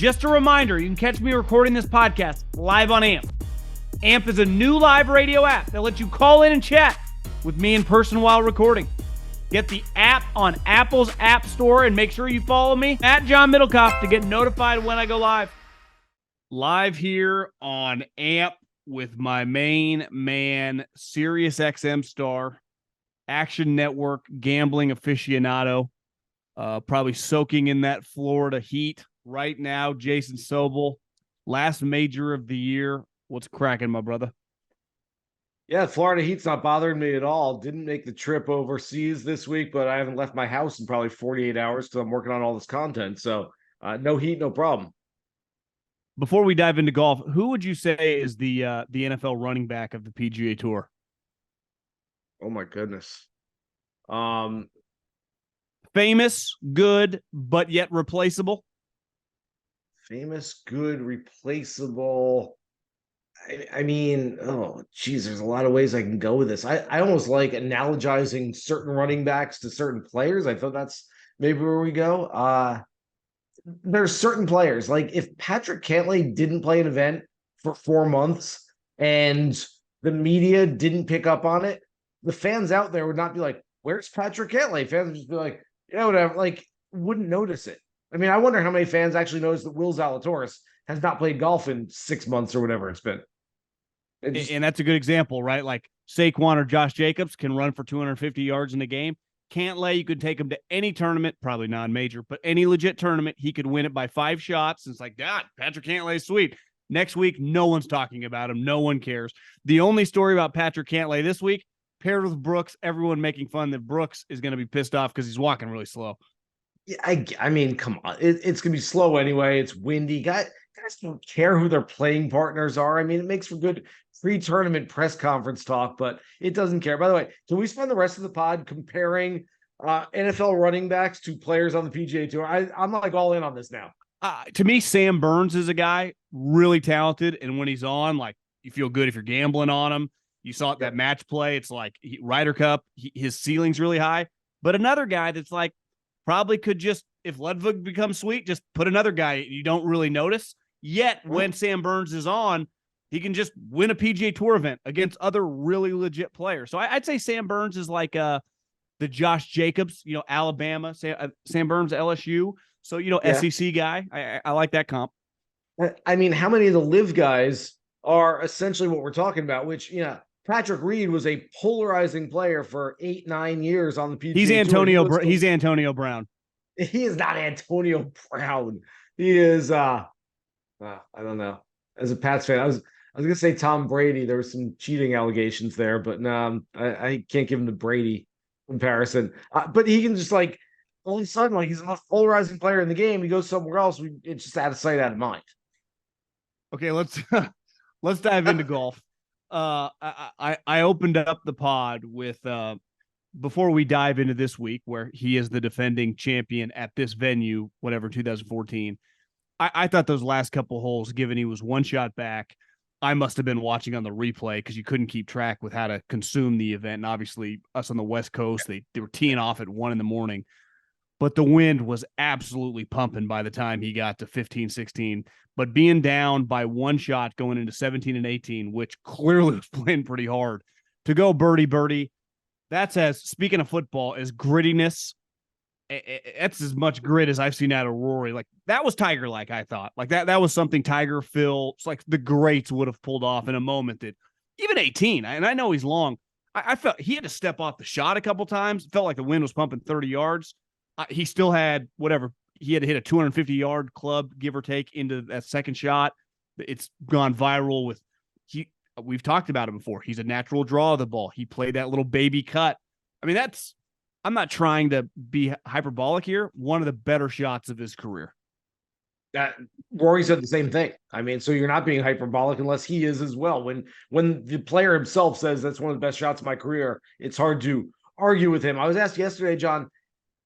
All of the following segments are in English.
Just a reminder, you can catch me recording this podcast live on AMP. AMP is a new live radio app that lets you call in and chat with me in person while recording. Get the app on Apple's App Store and make sure you follow me at Jon Middlekauff to get notified when I go live. Live here on AMP with my main man, SiriusXM star, Action Network gambling aficionado, probably soaking in that Florida heat right now. Jason Sobel, last major of the year. What's cracking, my brother? Yeah, Florida heat's not bothering me at all. Didn't make the trip overseas this week, but I haven't left my house in probably 48 hours because I'm working on all this content. So no heat, no problem. Before we dive into golf, who would you say is the NFL running back of the PGA Tour? Oh my goodness. Famous, good, but yet replaceable. Famous, good, replaceable. I mean, oh, geez, there's a lot of ways I can go with this. I almost like analogizing certain running backs to certain players. I thought that's maybe where we go. There's certain players, like if Patrick Cantlay didn't play an event for 4 months and the media didn't pick up on it, the fans out there would not be like, where's Patrick Cantlay? Fans would just be like, yeah, whatever, like wouldn't notice it. I mean, I wonder how many fans actually notice that Will Zalatoris has not played golf in 6 months or whatever it's been. And that's a good example, right? Like Saquon or Josh Jacobs can run for 250 yards in a game. Cantlay, you could take him to any tournament, probably non-major, but any legit tournament, he could win it by 5 shots. And it's like, God, Patrick Cantlay's sweet. Next week, no one's talking about him. No one cares. The only story about Patrick Cantlay this week, paired with Brooks, everyone making fun that Brooks is going to be pissed off because he's walking really slow. Yeah, I mean, come on. It's going to be slow anyway. It's windy. Guys don't care who their playing partners are. I mean, it makes for good pre-tournament press conference talk, but it doesn't care. By the way, can we spend the rest of the pod comparing NFL running backs to players on the PGA Tour? I'm like all in on this now. To me, Sam Burns is a guy really talented, and when he's on, like you feel good if you're gambling on him. You saw it that match play. It's like Ryder Cup. His ceiling's really high. But another guy that's like probably could just, if Ludwig becomes sweet, just put another guy you don't really notice. Yet when Sam Burns is on, he can just win a PGA Tour event against other really legit players. So I'd say Sam Burns is like the Josh Jacobs, Alabama, Sam Burns, LSU. So, SEC guy. I like that comp. I mean, how many of the live guys are essentially what we're talking about, which, Patrick Reed was a polarizing player for 8-9 years on the PGA Tour. He's Antonio Brown. He is not Antonio Brown. He is, I don't know. As a Pats fan, I was going to say Tom Brady. There was some cheating allegations there, but no, I can't give him the Brady comparison. But he can just like, all of a sudden, like he's the most polarizing player in the game. He goes somewhere else. It's just out of sight, out of mind. Okay, let's dive into golf. I opened up the pod with before we dive into this week, where he is the defending champion at this venue, whatever, 2014. I thought those last couple holes, given he was 1 shot back, I must have been watching on the replay because you couldn't keep track with how to consume the event. And obviously, us on the West Coast, they were teeing off at 1 a.m. But the wind was absolutely pumping by the time he got to 15, 16. But being down by 1 shot going into 17 and 18, which clearly was playing pretty hard, to go birdie, that's speaking of football, as grittiness, that's as much grit as I've seen out of Rory. Like, that was Tiger-like, I thought. Like, that was something Tiger, Phil, it's like the greats would have pulled off in a moment that even 18, and I know he's long, I felt he had to step off the shot a couple times. It felt like the wind was pumping 30 yards. He still had whatever. He had to hit a 250-yard club, give or take, into that second shot. It's gone viral with we've talked about it before. He's a natural draw of the ball. He played that little baby cut. I mean, I'm not trying to be hyperbolic here. One of the better shots of his career. That Rory said the same thing. I mean, so you're not being hyperbolic unless he is as well. When the player himself says that's one of the best shots of my career, it's hard to argue with him. I was asked yesterday, John,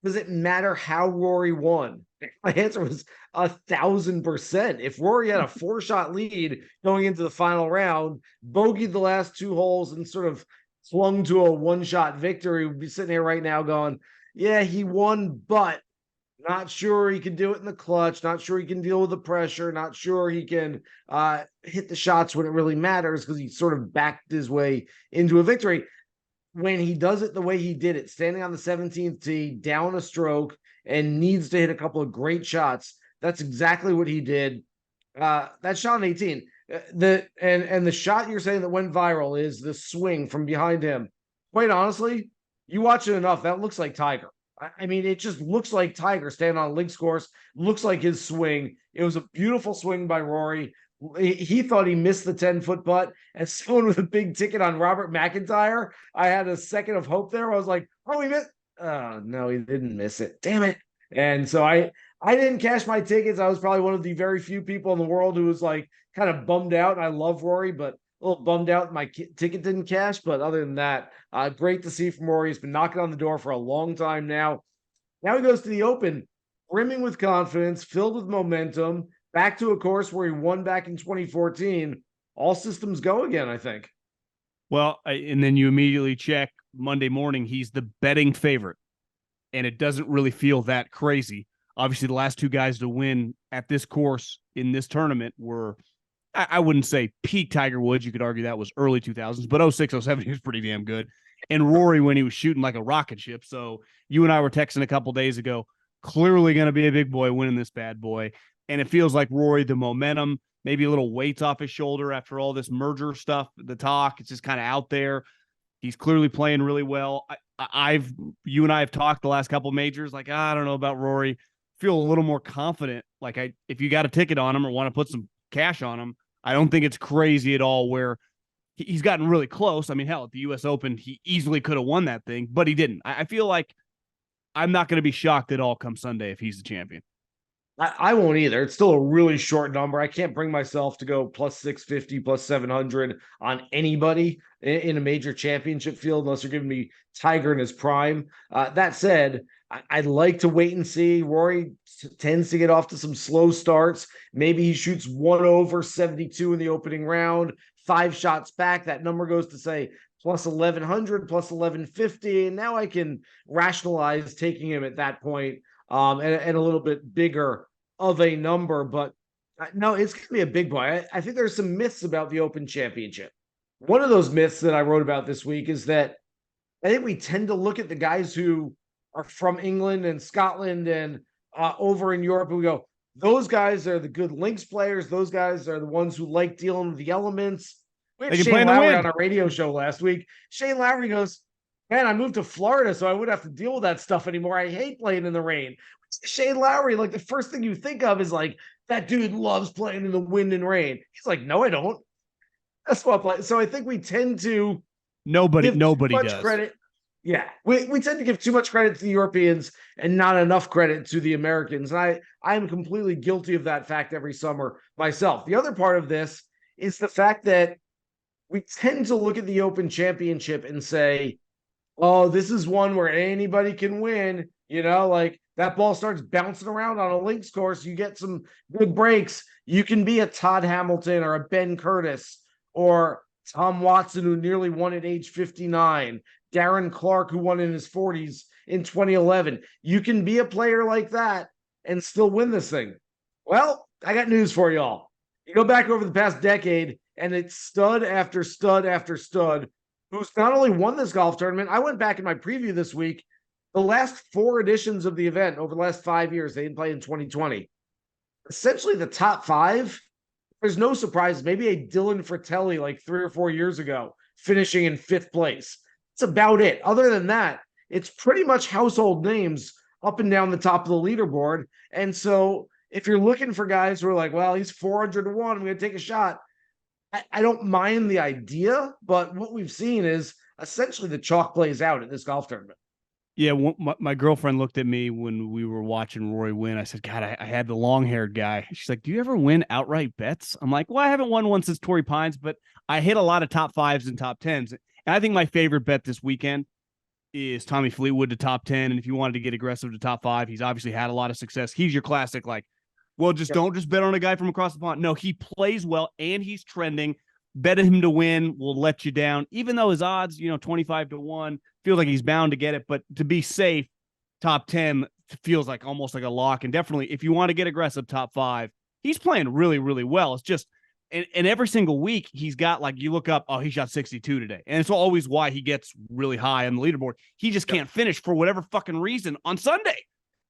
does it matter how Rory won? My answer was 1,000%. If Rory had a 4-shot lead going into the final round, bogeyed the last 2 holes, and sort of clung to a 1-shot victory, we'd be sitting here right now going, yeah, he won, but Not sure he can do it in the clutch. Not sure he can deal with the pressure. Not sure he can hit the shots when it really matters because he sort of backed his way into a victory. When he does it the way he did it, standing on the 17th tee, down a stroke, and needs to hit a couple of great shots, that's exactly what he did. That shot on 18, the shot you're saying that went viral is the swing from behind him. Quite honestly, you watch it enough, that looks like Tiger. I mean, it just looks like Tiger standing on a links course, looks like his swing. It was a beautiful swing by Rory. He thought he missed the 10-foot putt. As someone with a big ticket on Robert McIntyre, I had a second of hope there. I was like, oh, he missed. Oh, no, he didn't miss it. Damn it. And so I didn't cash my tickets. I was probably one of the very few people in the world who was like kind of bummed out. And I love Rory, but a little bummed out my ticket didn't cash. But other than that, great to see from Rory. He's been knocking on the door for a long time now. Now he goes to the Open, brimming with confidence, filled with momentum, back to a course where he won back in 2014. All systems go again, I think. Well, and then you immediately check Monday morning, he's the betting favorite, and it doesn't really feel that crazy. Obviously, the last two guys to win at this course in this tournament were, I wouldn't say peak Tiger Woods. You could argue that was early 2000s, but 06, 07, he was pretty damn good. And Rory when he was shooting like a rocket ship. So you and I were texting a couple days ago, clearly going to be a big boy winning this bad boy. And it feels like Rory, the momentum, maybe a little weight off his shoulder after all this merger stuff, the talk, it's just kind of out there. He's clearly playing really well. You and I have talked the last couple majors. Like, I don't know about Rory. Feel a little more confident. Like, if you got a ticket on him or want to put some cash on him, I don't think it's crazy at all where he's gotten really close. I mean, hell, at the U.S. Open, he easily could have won that thing, but he didn't. I feel like I'm not going to be shocked at all come Sunday if he's the champion. I won't either. It's still a really short number. I can't bring myself to go plus 650, plus 700 on anybody in a major championship field unless you're giving me Tiger in his prime. That said, I'd like to wait and see. Rory tends to get off to some slow starts. Maybe he shoots 1 over 72 in the opening round, 5 shots back. That number goes to say plus 1100, plus 1150. And now I can rationalize taking him at that point. And a little bit bigger of a number, but no, it's going to be a big boy. I think there's some myths about the Open Championship. One of those myths that I wrote about this week is that I think we tend to look at the guys who are from England and Scotland and over in Europe, and we go, those guys are the good links players. Those guys are the ones who like dealing with the elements. We had Shane Lowry on our radio show last week. Shane Lowry goes, man, I moved to Florida, so I wouldn't have to deal with that stuff anymore. I hate playing in the rain. Shane Lowry, like the first thing you think of is like, that dude loves playing in the wind and rain. He's like, no, I don't. That's what I play. So I think we tend to nobody does credit. Yeah, we tend to give too much credit to the Europeans and not enough credit to the Americans. And I am completely guilty of that fact every summer myself. The other part of this is the fact that we tend to look at the Open Championship and say, oh, this is one where anybody can win. You know, like that ball starts bouncing around on a links course. You get some good breaks. You can be a Todd Hamilton or a Ben Curtis or Tom Watson, who nearly won at age 59. Darren Clark, who won in his 40s in 2011. You can be a player like that and still win this thing. Well, I got news for y'all. You go back over the past decade, and it's stud after stud after stud who's not only won this golf tournament. I went back in my preview this week. The last 4 editions of the event over the last 5 years, they didn't play in 2020. Essentially, the top 5, there's no surprise. Maybe a Dylan Fratelli like 3 or 4 years ago, finishing in 5th place. That's about it. Other than that, it's pretty much household names up and down the top of the leaderboard. And so if you're looking for guys who are like, well, he's 400 to 1, I'm going to take a shot. I don't mind the idea, but what we've seen is essentially the chalk plays out at this golf tournament. Yeah, my girlfriend looked at me when we were watching Rory win. I said, God, I had the long-haired guy. She's like, do you ever win outright bets? I'm like, well, I haven't won one since Torrey Pines, but I hit a lot of top 5s and top 10s. And I think my favorite bet this weekend is Tommy Fleetwood to top 10. And if you wanted to get aggressive to top 5, he's obviously had a lot of success. He's your classic, like, well, don't just bet on a guy from across the pond. No, he plays well and he's trending. Betting him to win will let you down, even though his odds, 25 to 1, feels like he's bound to get it. But to be safe, top 10 feels like almost like a lock. And definitely, if you want to get aggressive, top 5, he's playing really, really well. It's just, and every single week he's got, like, you look up, oh, he shot 62 today. And it's always why he gets really high on the leaderboard. He just can't finish for whatever fucking reason on Sunday.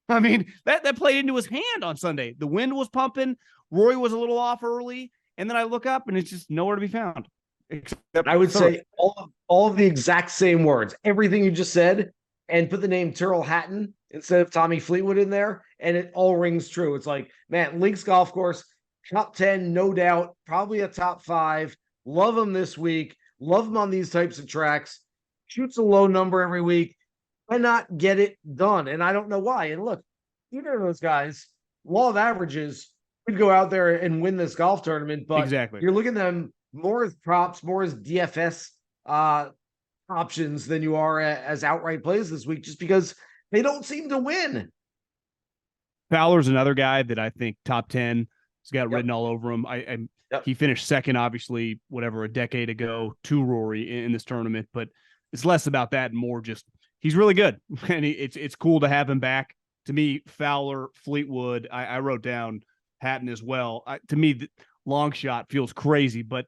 I mean, that played into his hand on Sunday. The wind was pumping. Rory was a little off early. And then I look up and it's just nowhere to be found. Except I would say all of the exact same words, everything you just said, and put the name Tyrrell Hatton instead of Tommy Fleetwood in there, and it all rings true. It's like, man, Links Golf Course, top 10, no doubt, probably a top 5. Love him this week. Love him on these types of tracks. Shoots a low number every week. Why not get it done? And I don't know why. And look, either of those guys, law of averages, could go out there and win this golf tournament, but exactly. You're looking at them more as props, more as DFS options than you are as outright plays this week, just because they don't seem to win. Fowler's another guy that I think top 10 has got written all over him. He finished second, obviously, a decade ago to Rory in this tournament, but it's less about that and more just he's really good. And it's cool to have him back. To me, Fowler, Fleetwood, I wrote down Hatton as well. To me, the long shot feels crazy, but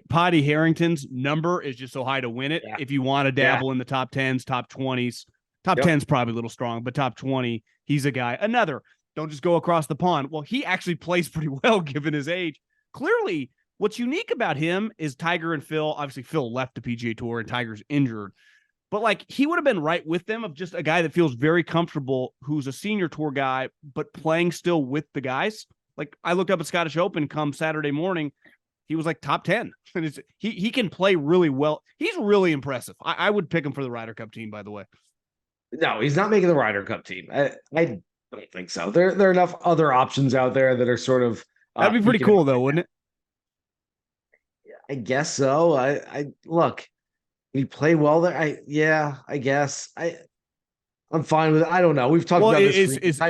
Potty Harrington's number is just so high to win it. Yeah. If you want to dabble in the top 10s, top 20s, top 10's probably a little strong, but top 20, he's a guy. Another, don't just go across the pond. Well, he actually plays pretty well given his age. Clearly, what's unique about him is Tiger and Phil. Obviously, Phil left the PGA Tour and Tiger's injured. But, like, he would have been right with them, of just a guy that feels very comfortable, who's a senior tour guy, but playing still with the guys. Like, I looked up at Scottish Open come Saturday morning. He was like top 10. And he can play really well. He's really impressive. I would pick him for the Ryder Cup team, by the way. No, he's not making the Ryder Cup team. I don't think so. There are enough other options out there that are sort of that'd be pretty cool though, wouldn't it? I guess so. I look, we play well there. I guess. I'm fine with it. I don't know. We've talked about this. Is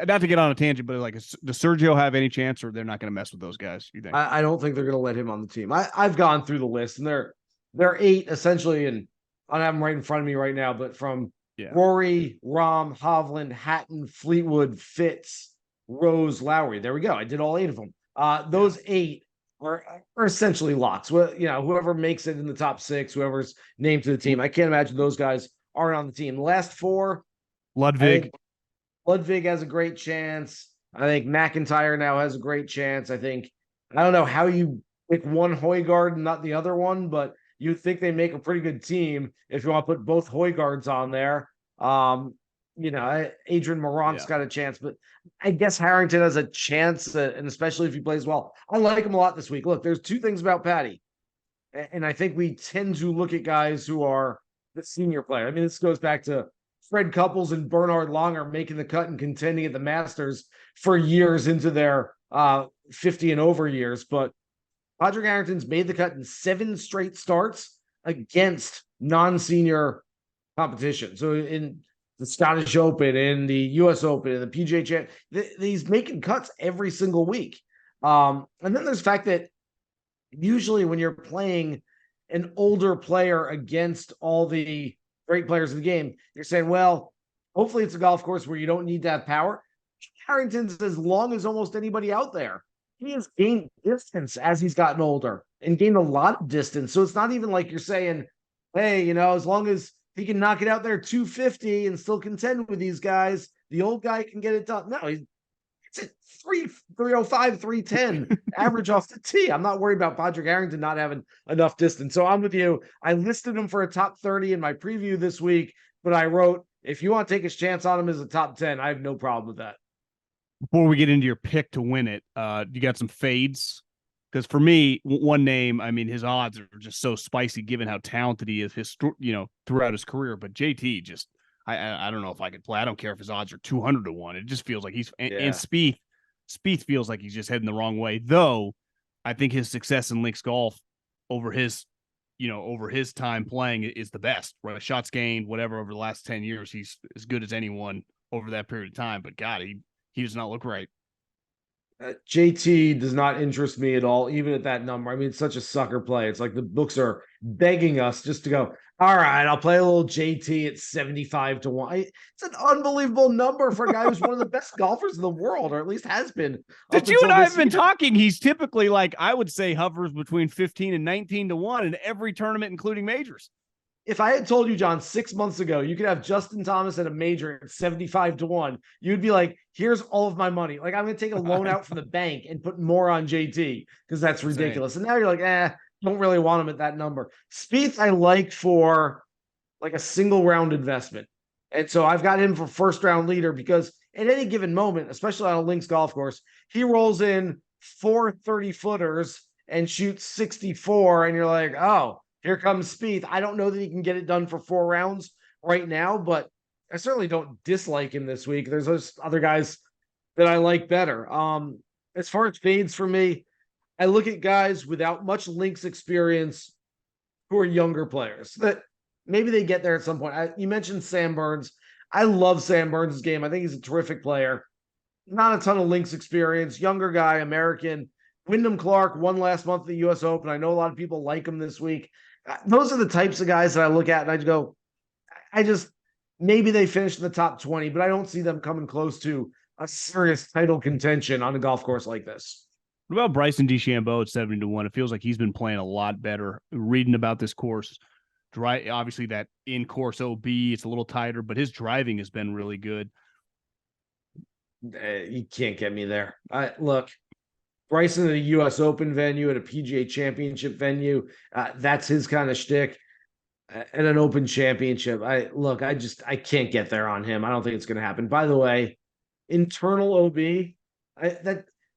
not to get on a tangent, but like, does Sergio have any chance, or they're not going to mess with those guys? You think? I don't think they're going to let him on the team. I've gone through the list, and they're 8 essentially, and I don't have them right in front of me right now. But from Rory, Rahm, Hovland, Hatton, Fleetwood, Fitz, Rose, Lowry. There we go. I did all 8 of them. Those 8 are essentially locks. Well, whoever makes it in the top 6, whoever's named to the team. I can't imagine those guys aren't on the team. The last 4, Ludwig has a great chance. I think McIntyre now has a great chance. I don't know how you pick one Højgaard and not the other one, but you'd think they make a pretty good team if you want to put both Højgaards on there. Adrian Moron's got a chance, but I guess Harrington has a chance, and especially if he plays well. I like him a lot this week. Look, there's 2 things about Patty, and I think we tend to look at guys who are the senior player. I mean, this goes back to Fred Couples and Bernhard Langer making the cut and contending at the Masters for years into their 50 and over years. But Padraig Harrington's made the cut in 7 straight starts against non-senior competition. So in the Scottish Open, in the US Open, in the PGA Champ, he's making cuts every single week. And then there's the fact that usually when you're playing an older player against all the great players in the game, you're saying, well, hopefully it's a golf course where you don't need to have power. Harrington's as long as almost anybody out there. He has gained distance as he's gotten older and gained a lot of distance. So it's not even like you're saying, hey, as long as he can knock it out there 250 and still contend with these guys, the old guy can get it done. No, it's at 305, 310 average off the tee. I'm not worried about Padraig Harrington not having enough distance. So I'm with you. I listed him for a top 30 in my preview this week, but I wrote, if you want to take his chance on him as a top 10, I have no problem with that. Before we get into your pick to win it, you got some fades? Because for me, one name, I mean, his odds are just so spicy given how talented he is, throughout his career. But JT just, I don't know if I could play. I don't care if his odds are 200 to 1. It just feels like and Spieth feels like he's just heading the wrong way. Though I think his success in links golf over his time playing is the best. Right, shots gained, whatever, over the last 10 years, he's as good as anyone over that period of time. But God, he does not look right. JT does not interest me at all, even at that number. I mean, it's such a sucker play. It's like the books are begging us just to go, all right, I'll play a little JT at 75 to 1. It's an unbelievable number for a guy who's one of the best golfers in the world, or at least has been Since up you and until I this have been year. talking, he's typically like, I would say hovers between 15 and 19 to 1 in every tournament, including majors. If I had told you, John, 6 months ago, you could have Justin Thomas at a major at 75 to 1, you'd be like, here's all of my money. Like, I'm going to take a loan out from the bank and put more on JT because that's ridiculous. And now you're like, don't really want him at that number. Spieth, I like for like a single round investment. And so I've got him for first round leader because at any given moment, especially on a links golf course, he rolls in 4 30-footers and shoots 64. And you're like, oh, here comes Spieth. I don't know that he can get it done for 4 rounds right now, but I certainly don't dislike him this week. There's those other guys that I like better. As far as fades for me, I look at guys without much links experience who are younger players that maybe they get there at some point. You mentioned Sam Burns. I love Sam Burns' game. I think he's a terrific player. Not a ton of links experience, younger guy, American. Wyndham Clark won last month at the U.S. Open. I know a lot of people like him this week. Those are the types of guys that I look at and I go, maybe they finish in the top 20, but I don't see them coming close to a serious title contention on a golf course like this. What about Bryson DeChambeau at 70 to 1? It feels like he's been playing a lot better. Reading about this course, obviously that in-course OB, it's a little tighter, but his driving has been really good. You can't get me there. Look, Bryson at a U.S. Open venue, at a PGA Championship venue, that's his kind of shtick. At an Open Championship, I can't get there on him. I don't think it's going to happen. By the way, internal OB,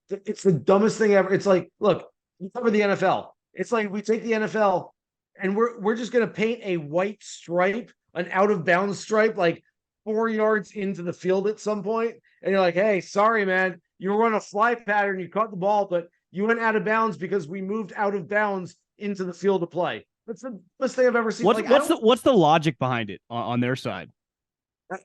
it's the dumbest thing ever. It's like, look, you cover the NFL. It's like we take the NFL and we're just going to paint a white stripe, an out of bounds stripe, like 4 yards into the field at some point, and you're like, hey, sorry, man, you were on a fly pattern, you caught the ball, but you went out of bounds because we moved out of bounds into the field of play. That's the best thing I've ever seen. What's the logic behind it on their side?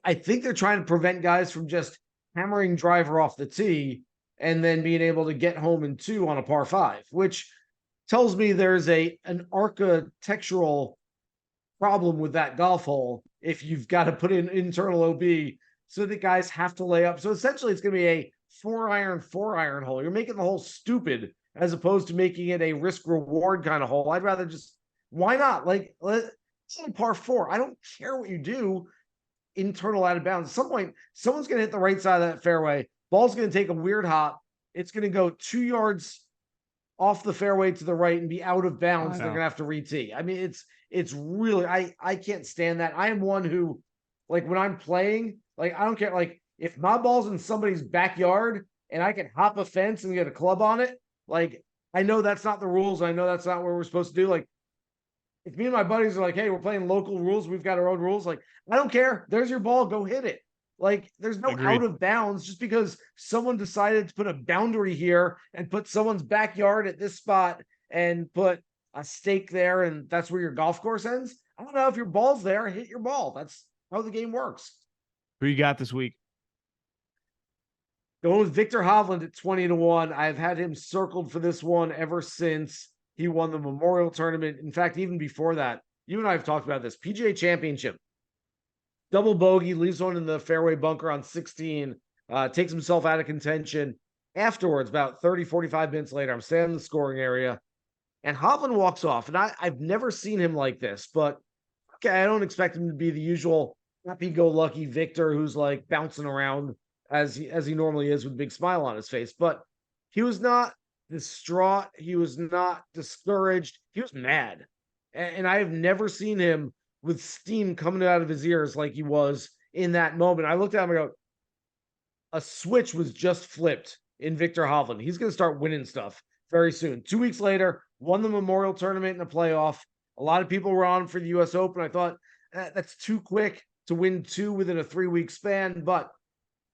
I think they're trying to prevent guys from just hammering driver off the tee and then being able to get home in 2 on a par 5, which tells me there's an architectural problem with that golf hole if you've got to put in internal OB so that guys have to lay up. So essentially it's going to be a 4-iron hole. You're making the hole stupid as opposed to making it a risk reward kind of hole. I'd rather just, why not? Like, it's on par 4. I don't care what you do internal out of bounds. At some point, someone's going to hit the right side of that fairway. Ball's going to take a weird hop. It's going to go 2 yards off the fairway to the right and be out of bounds. They're going to have to re-tee. I mean, it's really, I can't stand that. I am one who, like, when I'm playing, like, I don't care. Like, if my ball's in somebody's backyard and I can hop a fence and get a club on it, like, I know that's not the rules. I know that's not what we're supposed to do. Like, if me and my buddies are like, hey, we're playing local rules, we've got our own rules. Like, I don't care. There's your ball. Go hit it. Like, there's no Agreed. out of bounds just because someone decided to put a boundary here and put someone's backyard at this spot and put a stake there, and that's where your golf course ends. I don't know, if your ball's there, hit your ball. That's how the game works. Who you got this week? Going with Victor Hovland at 20 to 1. I've had him circled for this one ever since he won the Memorial Tournament. In fact, even before that, you and I have talked about this. PGA Championship. Double bogey, leaves one in the fairway bunker on 16, takes himself out of contention. Afterwards, about 30, 45 minutes later, I'm standing in the scoring area, and Hovland walks off. And I've never seen him like this, but okay, I don't expect him to be the usual happy-go-lucky Victor who's like bouncing around as he normally is with a big smile on his face. But he was not distraught. He was not discouraged. He was mad. And I have never seen him with steam coming out of his ears like he was in that moment. I looked at him and go, a switch was just flipped in Victor Hovland. He's going to start winning stuff very soon. 2 weeks later, won the Memorial Tournament in a playoff. A lot of people were on for the U.S. Open. I thought, that's too quick to win 2 within a 3-week span, but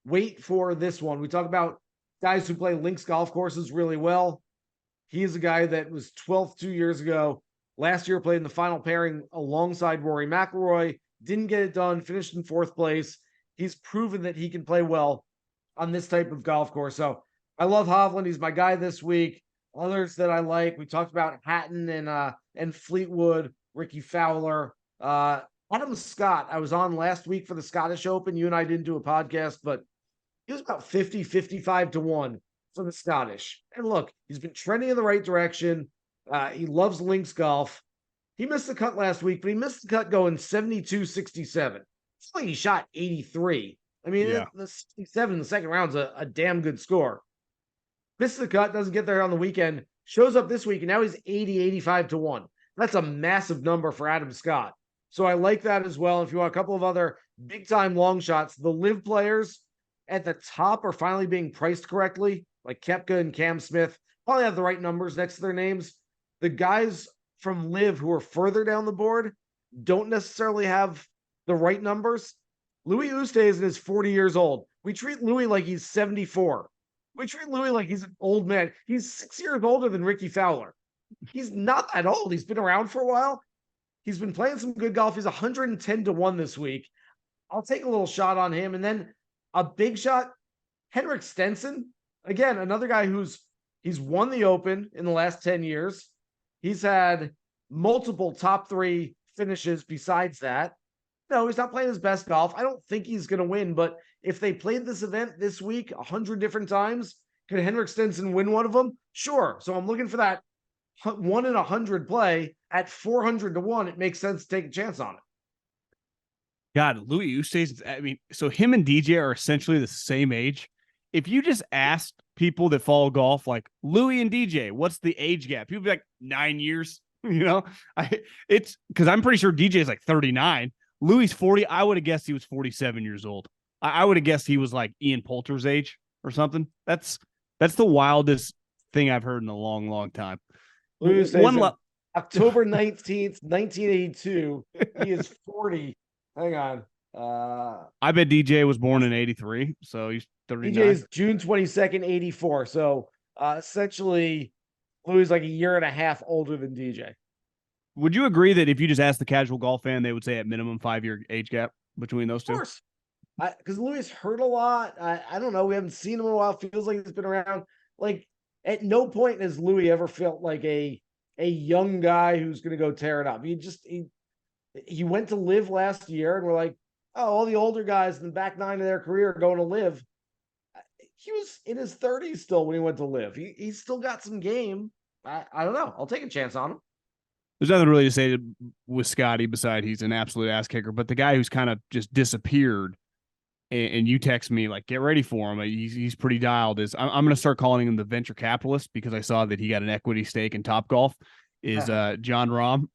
wait for this one. We talk about guys who play links golf courses really well. He is a guy that was 12th 2 years ago. Last year played in the final pairing alongside Rory McIlroy. Didn't get it done, finished in 4th place. He's proven that he can play well on this type of golf course. So I love Hovland. He's my guy this week. Others that I like, we talked about Hatton and Fleetwood, Ricky Fowler, Adam Scott. I was on last week for the Scottish Open. You and I didn't do a podcast, but he was about 50, 55 to 1 for the Scottish. And look, he's been trending in the right direction. He loves links golf. He missed the cut last week, but he missed the cut going 72-67. It's like he shot 83. I mean, Yeah. the 67 in the second round is a damn good score. Missed the cut, doesn't get there on the weekend, shows up this week, and now he's 80, 85 to 1. That's a massive number for Adam Scott. So I like that as well. If you want a couple of other big-time long shots, the live players at the top are finally being priced correctly, like Koepka and Cam Smith, probably have the right numbers next to their names. The guys from live who are further down the board don't necessarily have the right numbers. Louis Oosthuizen is 40 years old. We treat Louis like he's 74. We treat Louis like he's an old man. He's 6 years older than Ricky Fowler. He's not that old. He's been around for a while. He's been playing some good golf. He's 110 to 1 this week. I'll take a little shot on him. And then a big shot, Henrik Stenson. Again, another guy he's won the Open in the last 10 years. He's had multiple top 3 finishes besides that. No, he's not playing his best golf. I don't think he's going to win, but if they played this event this week 100 different times, could Henrik Stenson win one of them? Sure. So I'm looking for that 1 in 100 play at 400 to 1. It makes sense to take a chance on it. God, Louis Oosthuizen, I mean, so him and DJ are essentially the same age. If you just asked people that follow golf, like Louis and DJ, what's the age gap? People be like 9 years, it's because I'm pretty sure DJ is like 39. Louis 40. I would have guessed he was 47 years old. I would have guessed he was like Ian Poulter's age or something. That's the wildest thing I've heard in a long, long time. October 19th, 1982. He is 40. Hang on. I bet DJ was born in 83, so he's 39. DJ is June 22nd, 84. So essentially, Louis is like a year and a half older than DJ. Would you agree that if you just asked the casual golf fan, they would say at minimum 5-year age gap between those two? Of course. Because Louis hurt a lot. I don't know. We haven't seen him in a while. Feels like he's been around. Like, at no point has Louis ever felt like a young guy who's going to go tear it up. He went to live last year, and we're like, oh, all the older guys in the back 9 of their career are going to live. He was in his 30s still when he went to live. He's still got some game. I don't know. I'll take a chance on him. There's nothing really to say with Scottie beside he's an absolute ass kicker, but the guy who's kind of just disappeared, and you text me like, get ready for him. He's pretty dialed. I'm going to start calling him the venture capitalist because I saw that he got an equity stake in Topgolf. Is Jon Rahm.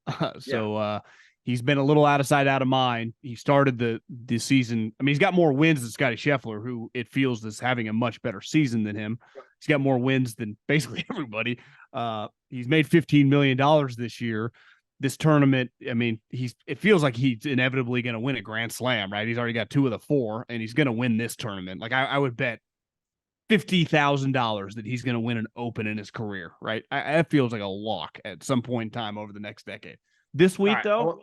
He's been a little out of sight, out of mind. He started the season. I mean, he's got more wins than Scottie Scheffler, who it feels is having a much better season than him. He's got more wins than basically everybody. He's made $15 million this year. This tournament, I mean, it feels like he's inevitably going to win a Grand Slam, right? He's already got 2 of the 4, and he's going to win this tournament. Like I would bet $50,000 that he's going to win an Open in his career, right? That feels like a lock at some point in time over the next decade. This week, though,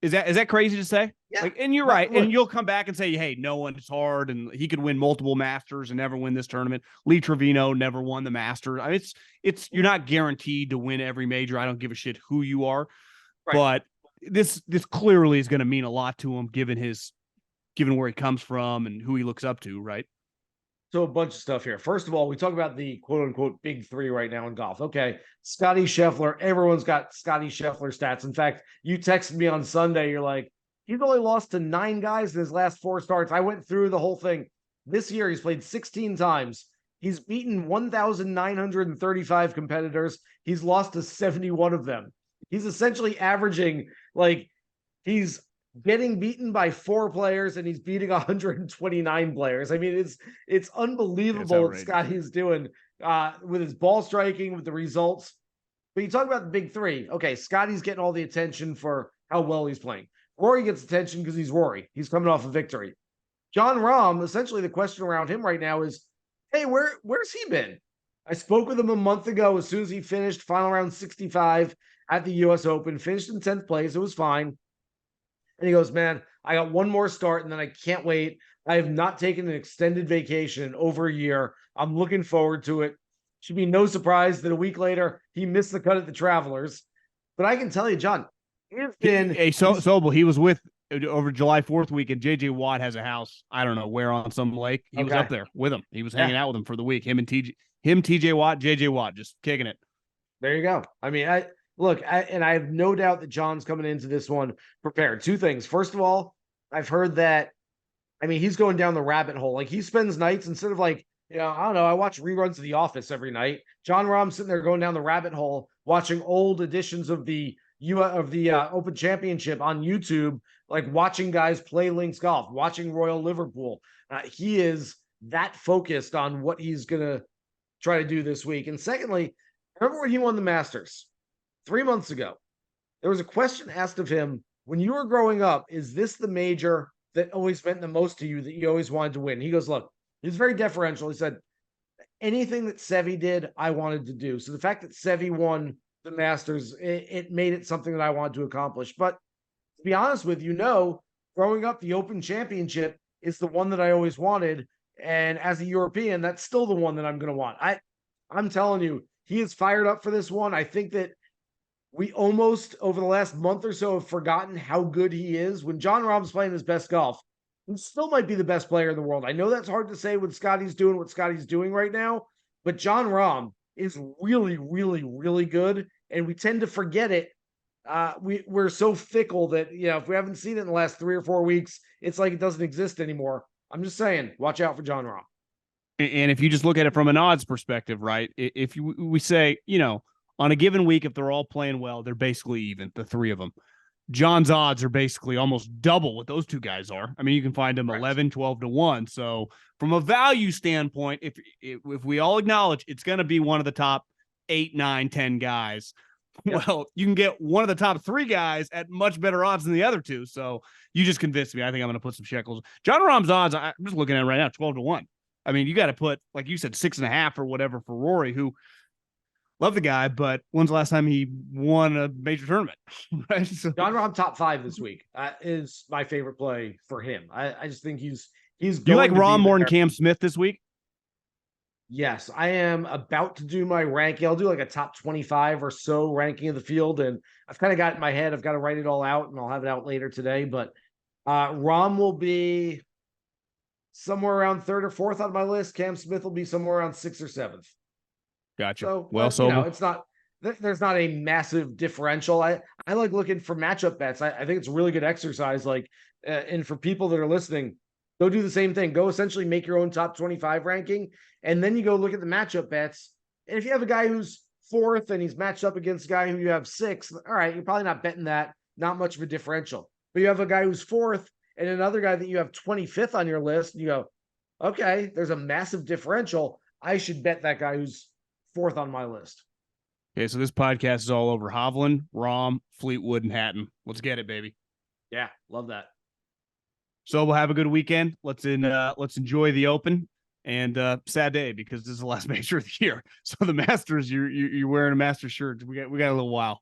is that crazy to say? Yeah. Like, and you're right. Look, and you'll come back and say, hey, no one's hard, and he could win multiple Masters and never win this tournament. Lee Trevino never won the Masters. I mean, it's you're not guaranteed to win every major. I don't give a shit who you are, but this clearly is going to mean a lot to him, given where he comes from and who he looks up to, right? So a bunch of stuff here. First of all, we talk about the quote-unquote big 3 right now in golf. Okay, Scottie Scheffler. Everyone's got Scottie Scheffler stats. In fact, you texted me on Sunday. You're like, he's only lost to 9 guys in his last 4 starts. I went through the whole thing. This year, he's played 16 times. He's beaten 1,935 competitors. He's lost to 71 of them. He's essentially averaging, like, he's getting beaten by 4 players, and he's beating 129 players. I mean, it's unbelievable what Scottie's doing with his ball striking, with the results. But you talk about the big 3. Okay, Scottie's getting all the attention for how well he's playing. Rory gets attention because he's Rory. He's coming off a victory. Jon Rahm, essentially the question around him right now is, hey, where's he been? I spoke with him a month ago as soon as he finished final round 65 at the U.S. Open, finished in 10th place. It was fine. And he goes, man, I got one more start, and then I can't wait. I have not taken an extended vacation in over a year. I'm looking forward to it. Should be no surprise that a week later he missed the cut at the Travelers. But I can tell you, John, it's been Sobel, he was with over July 4th weekend. JJ Watt has a house, I don't know where, on some lake. He was up there with him. He was hanging out with him for the week. TJ Watt, JJ Watt, just kicking it. There you go. I mean, I have no doubt that John's coming into this one prepared. Two things. First of all, I've heard that, I mean, he's going down the rabbit hole. Like, he spends nights, instead of like, I don't know, I watch reruns of The Office every night. Jon Rahm sitting there going down the rabbit hole, watching old editions of the Open Championship on YouTube, like watching guys play links golf, watching Royal Liverpool. He is that focused on what he's going to try to do this week. And secondly, remember when he won the Masters 3 months ago? There was a question asked of him, when you were growing up, is this the major that always meant the most to you, that you always wanted to win? He goes, look, he's very deferential. He said, anything that Seve did, I wanted to do. So the fact that Seve won the Masters, it made it something that I wanted to accomplish. But to be honest with you, growing up, the Open Championship is the one that I always wanted. And as a European, that's still the one that I'm going to want. I'm telling you, he is fired up for this one. I think that we almost, over the last month or so, have forgotten how good he is. When Jon Rahm's playing his best golf, he still might be the best player in the world. I know that's hard to say when Scottie's doing what Scottie's doing right now, but Jon Rahm is really, really, really good, and we tend to forget it. We're so fickle that, if we haven't seen it in the last 3 or 4 weeks, it's like it doesn't exist anymore. I'm just saying, watch out for Jon Rahm. And if you just look at it from an odds perspective, right? If we say, on a given week, if they're all playing well, they're basically even, the three of them. John's odds are basically almost double what those two guys are. I mean, you can find them 11, 12 to 1. So from a value standpoint, if we all acknowledge it's going to be one of the top 8, 9, 10 guys, well, you can get one of the top 3 guys at much better odds than the other two. So you just convinced me. I think I'm going to put some shekels. Jon Rahm's odds, I'm just looking at it right now, 12 to 1. I mean, you got to put, like you said, 6.5 or whatever for Rory, who, love the guy, but when's the last time he won a major tournament? Right? So, Jon Rahm top 5 this week is my favorite play for him. I just think he's. Do you like Rahm more than Cam Smith this week? Yes, I am about to do my ranking. I'll do like a top 25 or so ranking of the field, and I've kind of got it in my head. I've got to write it all out, and I'll have it out later today. But Rahm will be somewhere around 3rd or 4th on my list. Cam Smith will be somewhere around 6th or 7th. Gotcha. So, well, it's not, there's not a massive differential. I like looking for matchup bets. I think it's a really good exercise. Like, and for people that are listening, go do the same thing. Go essentially make your own top 25 ranking, and then you go look at the matchup bets. And if you have a guy who's 4th and he's matched up against a guy who you have 6th, all right, you're probably not betting that. Not much of a differential. But you have a guy who's 4th and another guy that you have 25th on your list, and you go, okay, there's a massive differential. I should bet that guy who's 4th on my list. Okay, so this podcast is all over Hovland, Rahm, Fleetwood, and Hatton. Let's get it, baby. Yeah, love that. So we'll have a good weekend. Let's enjoy the Open, and sad day because this is the last major of the year. So the Masters, you're wearing a Masters shirt. We got a little while.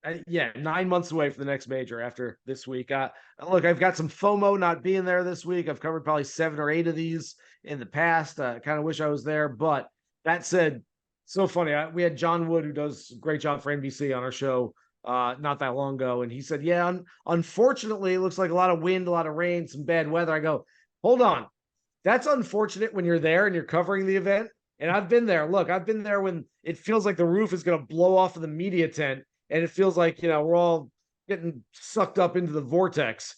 9 months away for the next major after this week. Look, I've got some FOMO not being there this week. I've covered probably 7 or 8 of these in the past. I kind of wish I was there, but that said, so funny. We had John Wood, who does a great job for NBC, on our show not that long ago, and he said, yeah, unfortunately, it looks like a lot of wind, a lot of rain, some bad weather. I go, hold on. That's unfortunate when you're there and you're covering the event. And I've been there. Look, I've been there when it feels like the roof is going to blow off of the media tent, and it feels like, we're all getting sucked up into the vortex.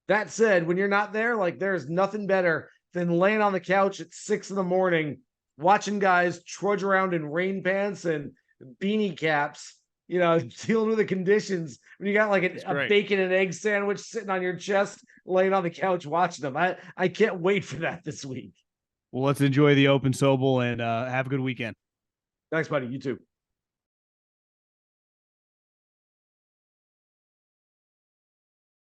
That said, when you're not there, like, there's nothing better than laying on the couch at 6 a.m, watching guys trudge around in rain pants and beanie caps, dealing with the conditions when you got like a bacon and egg sandwich sitting on your chest, laying on the couch watching them. I can't wait for that this week. Well, let's enjoy the Open, Sobel, and have a good weekend. Thanks, buddy. You too.